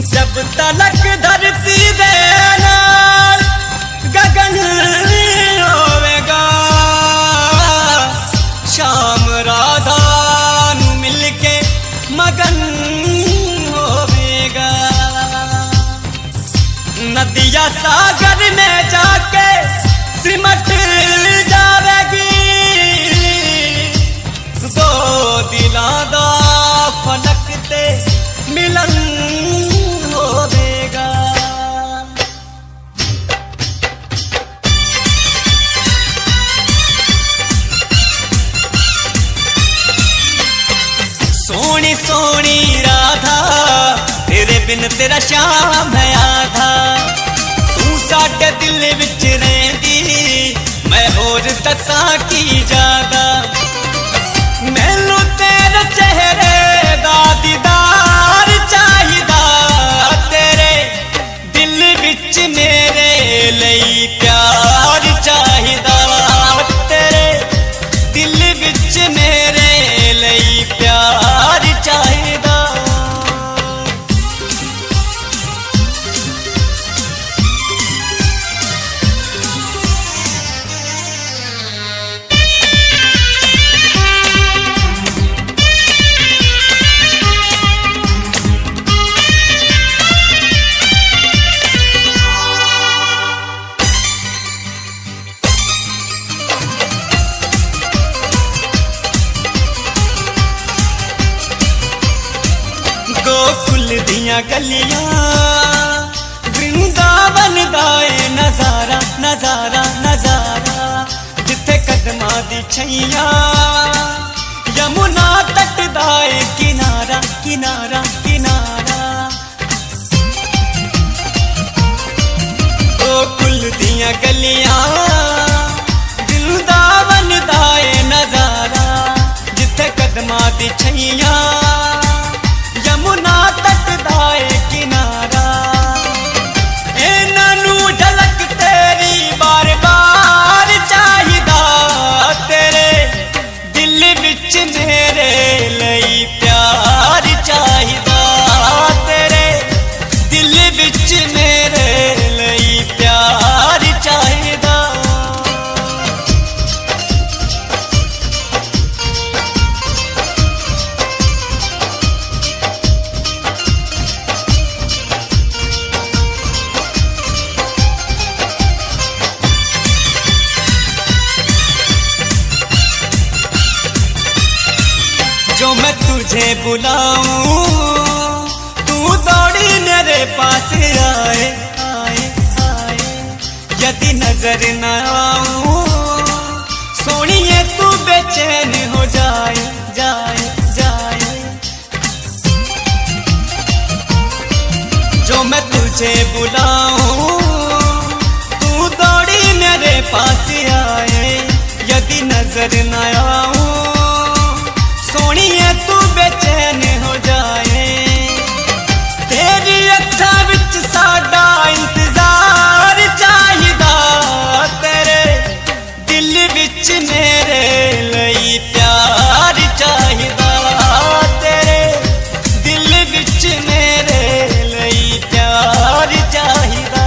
जब तलक धरती दे नाल गगन होवेगा, श्याम राधा नू मिलके मगन होवेगा। नदिया सागर में जाके सिमट जावेगी, दो दिलां दा फलक ते मिलन होवेगा। सोनी सोनी राधा तेरे बिन तेरा श्याम है आधा, तू साडे दिल विच रहिंदी मैं होर दसां की ज्यादा। मैनू तेरे चेहरे दा दीदार चाहिदा, तेरे दिल विच मेरे लई प्यार चाहिदा, तेरे दिल विच मेरे लई प्यार चाहिदा। गोकुल दियां गलियां वृंदावन दा ए नजारा नजारा नजारा, जिथे कदमां दी छैयां यमुना तट दा ए किनारा किनारा किनारा। गोकुल दियां गलियां वृंदावन दा ए नजारा, जिथे कदमां दी छैयां यमुना तट दा ए किनारा। इन्हां नू झलक तेरी बार बार चाहिदा, तेरे दिल विच मेरे लई प्यार चाहिदा, तेरे दिल विच मेरे लई प्यार चाहिदा। जो मैं तुझे बुलाऊं तू दौड़ी मेरे पास आए आए आए, यदि नजर न आऊं सोनिए तू बेचैन हो जाए जाए जाए। जो मैं तुझे बुलाऊं तू दौड़ी मेरे पास आए, यदि नजर न आऊं सोनिए तू बेचैन हो जाए। तेरी अखां विच साडा इंतजार चाहिदा, तेरे दिल विच मेरे लई प्यार चाहिदा, तेरे दिल विच मेरे लई प्यार चाहिदा।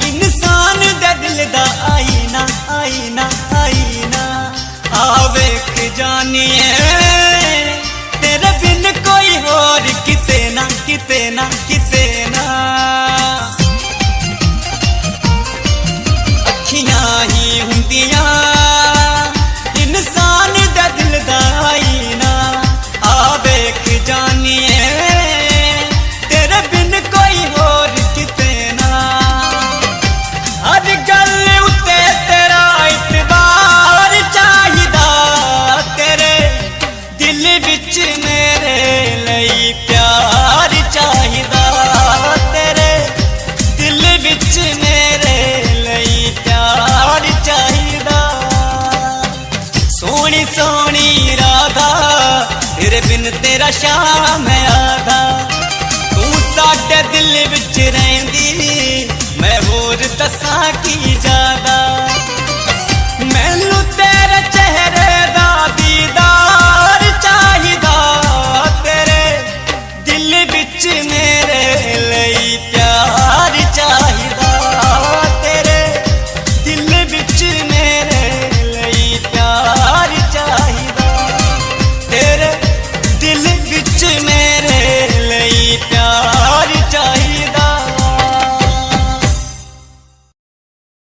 इंसान दे दिल दा आईना आईना आईना, आवेख जानिए तेरे बिन कोई होर किते ना किते ना किते ना। अखियां ही हुंदियां इंसान दे दिल दा आईना, आवेख जानिए तेरे बिन कोई होर किते ना। हर गल उत्ते तेरा इतबार चाहिदा, तेरे विच मेरे लई प्यार चाहिदा, तेरे दिल विच मेरे लई प्यार चाहिदा। सोनी सोनी राधा तेरे बिन तेरा शाम है आधा, तू साडे दिल विच रहिंदी मैं होर दसां की जा।